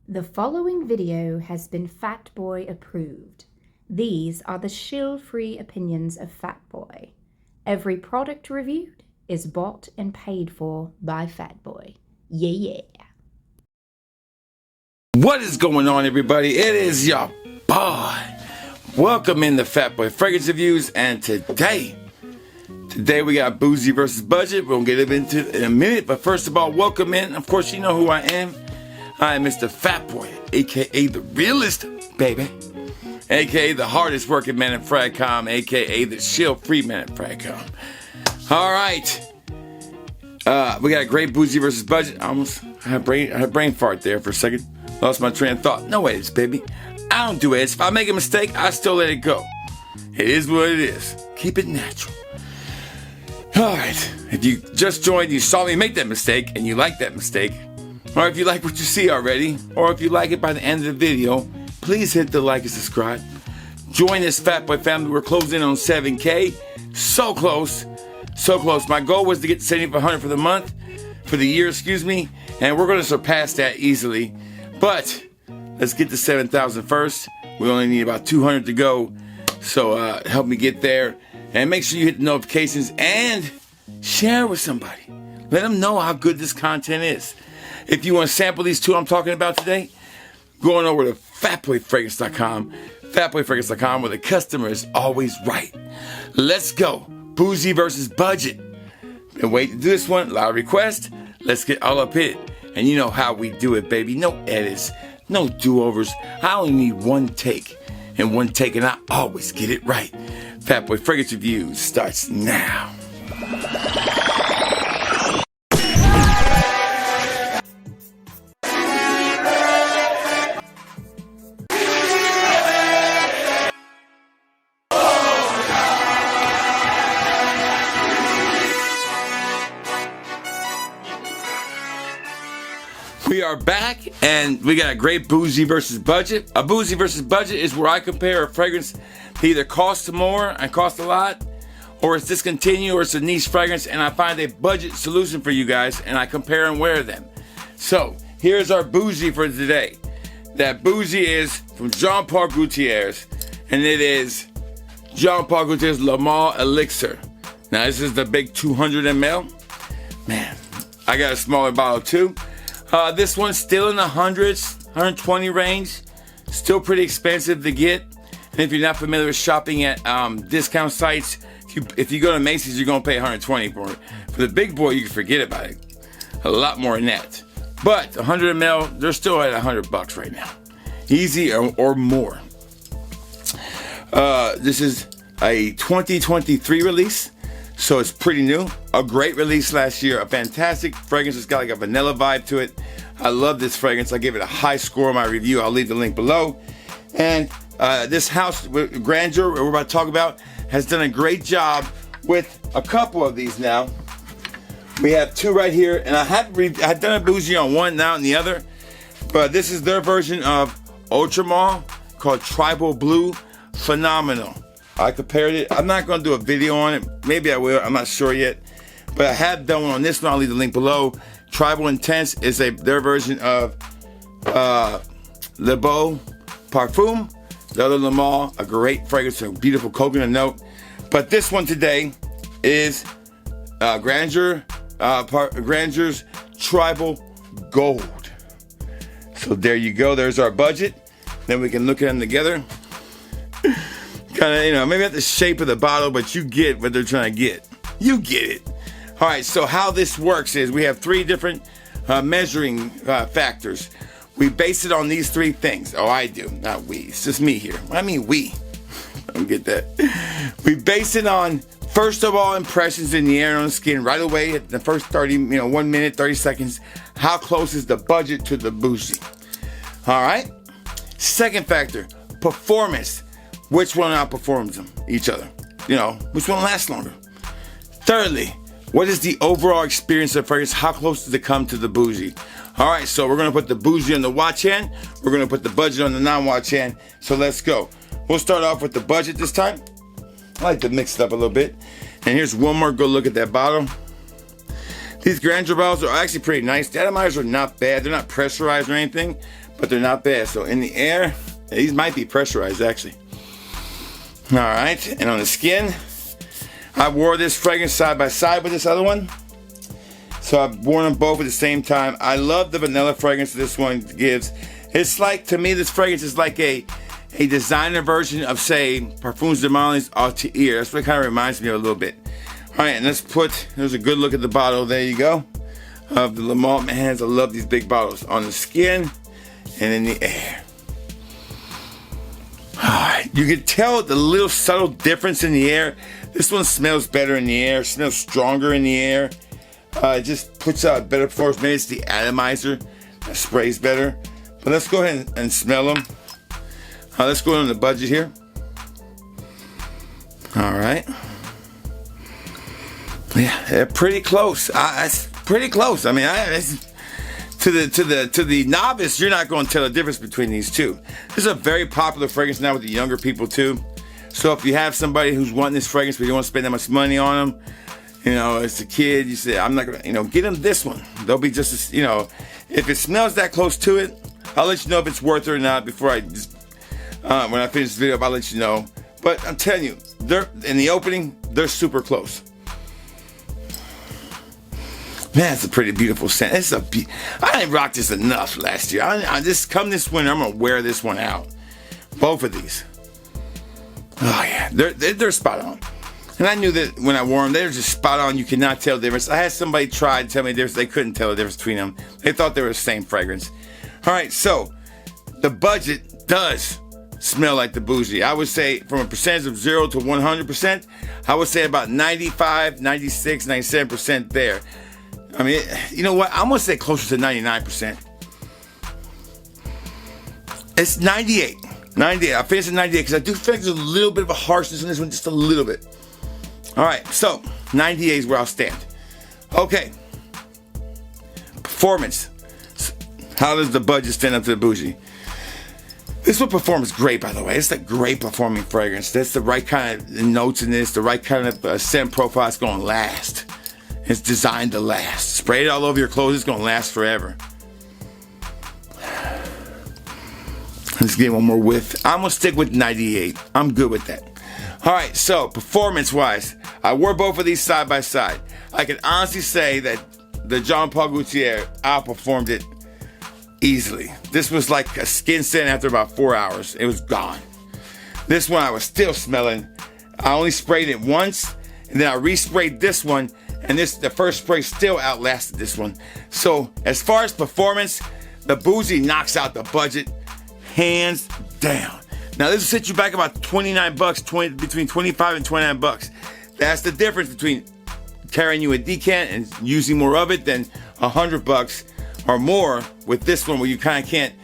The following video has been Fatboy approved. These are the shill-free opinions of Fatboy. Every product reviewed is bought and paid for by Fatboy. Yeah. What is going on, everybody? It is your boy. Welcome in the Fatboy Fragrance Reviews, and today we got Bougie versus Budget. We're gonna get into it in a minute, but first of all, welcome in. Of course, you know who I am. I am Mr. Fatboy, aka the realist, baby, aka the hardest working man in Fragcom, aka the shill-free man in Fragcom. All right, we got a great Bougie versus Budget. I had a brain fart there for a second. Lost my train of thought. No edits, baby. I don't do edits. If I make a mistake, I still let it go. It is what it is. Keep it natural. All right. If you just joined, you saw me make that mistake, and you like that mistake, or if you like what you see already, or if you like it by the end of the video, please hit the like and subscribe. Join this Fatboy family. We're closing in on 7K. So close. So close. My goal was to get 7,500 for the month, for the year, excuse me, and we're going to surpass that easily. But let's get to 7,000 first. We only need about 200 to go. So help me get there. And make sure you hit the notifications and share with somebody. Let them know how good this content is. If you want to sample these two I'm talking about today, go on over to fatboyfragrance.com. Fatboyfragrance.com, where the customer is always right. Let's go. Bougie versus Budget. Been waiting to do this one. A lot of requests. Let's get all up in it. And you know how we do it, baby. No edits. No do-overs. I only need one take. And one take, and I always get it right. Fatboy Fragrance Reviews starts now. We are back, and we got a great Bougie versus Budget. A Bougie versus Budget is where I compare a fragrance that either costs more and costs a lot, or it's discontinued, or it's a niche fragrance, and I find a budget solution for you guys, and I compare and wear them. So, here's our Bougie for today. That Bougie is from Jean-Paul Gaultier's, and it is Jean-Paul Gaultier's Le Male Eilixir. Now, this is the big 200 ml. Man, I got a smaller bottle too. This one's still in the hundreds, 120 range. Still pretty expensive to get. And if you're not familiar with shopping at discount sites, if you go to Macy's, you're going to pay 120 for it. For the big boy, you can forget about it. A lot more than that. But 100 ml, they're still at $100 right now. Easy or more. This is a 2023 release. So it's pretty new. A great release last year. A fantastic fragrance. It's got like a vanilla vibe to it. I love this fragrance. I gave it a high score in my review. I'll leave the link below. And this house, Grandeur, we're about to talk about, has done a great job with a couple of these now. We have two right here. And I had done a Bougie on one, now on the other. But this is their version of Ultramar called Tribal Blue. Phenomenal. I compared it. I'm not going to do a video on it. Maybe I will. I'm not sure yet. But I have done one on this one. I'll leave the link below. Tribal Intense is their version of Le Beau Parfum. The other Le Male, a great fragrance, a beautiful coconut note. But this one today is Grandeur, Grandeur's Tribal Gold. So there you go. There's our budget. Then we can look at them together. Kind of, maybe not the shape of the bottle, but you get what they're trying to get. You get it. All right, so how this works is we have three different measuring factors. We base it on these three things. Oh, I do, not we. It's just me here. I mean we. Don't get that. We base it on, first of all, impressions in the air and on the skin right away at the first 1 minute, 30 seconds. How close is the budget to the Bougie? All right. Second factor, performance. Which one outperforms them, each other? Which one lasts longer? Thirdly, what is the overall experience of fragrance? How close does it come to the Bougie? All right, so we're going to put the Bougie on the watch hand. We're going to put the budget on the non-watch hand. So let's go. We'll start off with the budget this time. I like to mix it up a little bit. And here's one more good look at that bottle. These Grandeur bottles are actually pretty nice. The atomizers are not bad. They're not pressurized or anything, but they're not bad. So in the air, these might be pressurized actually. All right, and on the skin, I wore this fragrance side by side with this other one. So I've worn them both at the same time. I love the vanilla fragrance this one gives. It's like, to me, this fragrance is like a designer version of, say, Parfums de Marly's Eilixir. That's what it kind of reminds me of a little bit. All right, and there's a good look at the bottle. There you go. Of the Le Malt Hands. I love these big bottles. On the skin and in the air. All right, you can tell the little subtle difference in the air. This one smells better in the air, smells stronger in the air. It just puts out better performance. Maybe it's the atomizer that sprays better. But let's go ahead and smell them. Let's go on the budget here. All right. Yeah, they're pretty close. It's pretty close. I mean, to the novice, you're not going to tell the difference between these two. This is a very popular fragrance now with the younger people too. So if you have somebody who's wanting this fragrance but you don't want to spend that much money on them, you know, as a kid, you say, I'm not gonna, get them this one. They'll be just as, if it smells that close to it, I'll let you know if it's worth it or not before I just, when I finish this video, I'll let you know. But I'm telling you, they're in the opening, they're super close. Man, it's a pretty beautiful scent. I didn't rock this enough last year. I just come this winter, I'm gonna wear this one out. Both of these. Oh yeah, they're spot on. And I knew that when I wore them, they were just spot on. You cannot tell the difference. I had somebody try to tell me the difference. They couldn't tell the difference between them. They thought they were the same fragrance. All right, so the budget does smell like the Bougie. I would say from a percentage of 0 to 100%, I would say about 95, 96, 97% there. I mean, you know what? I'm going to say closer to 99%. It's 98. 98. I finished at 98 because I do think there's a little bit of a harshness in this one, just a little bit. All right, so 98 is where I'll stand. Okay. Performance. How does the budget stand up to the Bougie? This one performs great, by the way. It's a great performing fragrance. That's the right kind of notes in this, the right kind of scent profile. It's going to last. It's designed to last. Spray it all over your clothes. It's going to last forever. Let's get one more whiff. I'm going to stick with 98. I'm good with that. All right, so performance-wise, I wore both of these side by side. I can honestly say that the Jean Paul Gaultier outperformed it easily. This was like a skin scent after about 4 hours. It was gone. This one I was still smelling. I only sprayed it once, and then I resprayed this one, and the first spray still outlasted this one. So as far as performance, the Bougie knocks out the budget, hands down. Now this will set you back about 29 bucks, between 25 and 29 bucks. That's the difference between carrying you a decant and using more of it than 100 bucks or more with this one, where you kind of can't,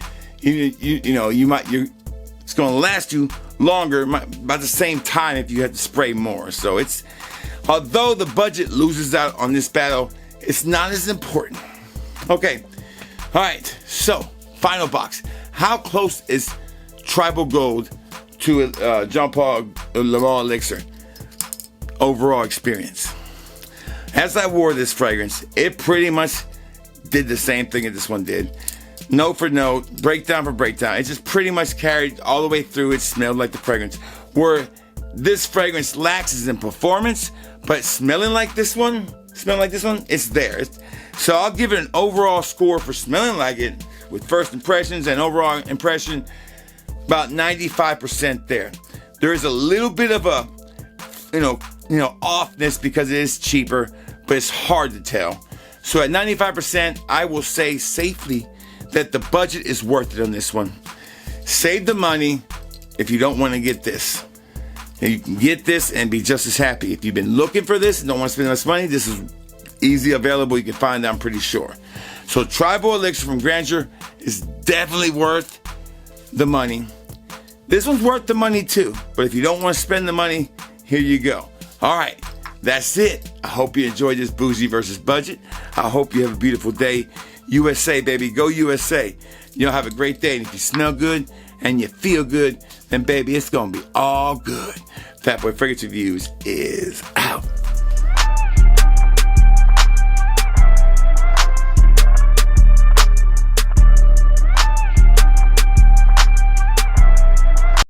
it's going to last you longer, about the same time if you had to spray more. So although the budget loses out on this battle, it's not as important. Okay, all right, so final box. How close is Tribal Gold to Jean Paul Le Malt Eilixir overall experience? As I wore this fragrance, it pretty much did the same thing that this one did. Note for note, breakdown for breakdown. It just pretty much carried all the way through. It smelled like the fragrance. Where this fragrance lacks is in performance, but smelling like this one, it's there. So I'll give it an overall score for smelling like it with first impressions and overall impression, about 95% there. There is a little bit of a, offness because it is cheaper, but it's hard to tell. So at 95%, I will say safely that the budget is worth it on this one. Save the money if you don't want to get this. And you can get this and be just as happy. If you've been looking for this and don't want to spend much money, this is easily available. You can find it, I'm pretty sure. So Tribal Eilixir from Grandeur is definitely worth the money. This one's worth the money too, but if you don't want to spend the money, here you go. All right, that's it. I hope you enjoyed this Bougie versus budget. I hope you have a beautiful day. USA, baby, go USA. Have a great day. And if you smell good and you feel good, then baby, it's gonna be all good. Fat Boy Fragrance Reviews is out.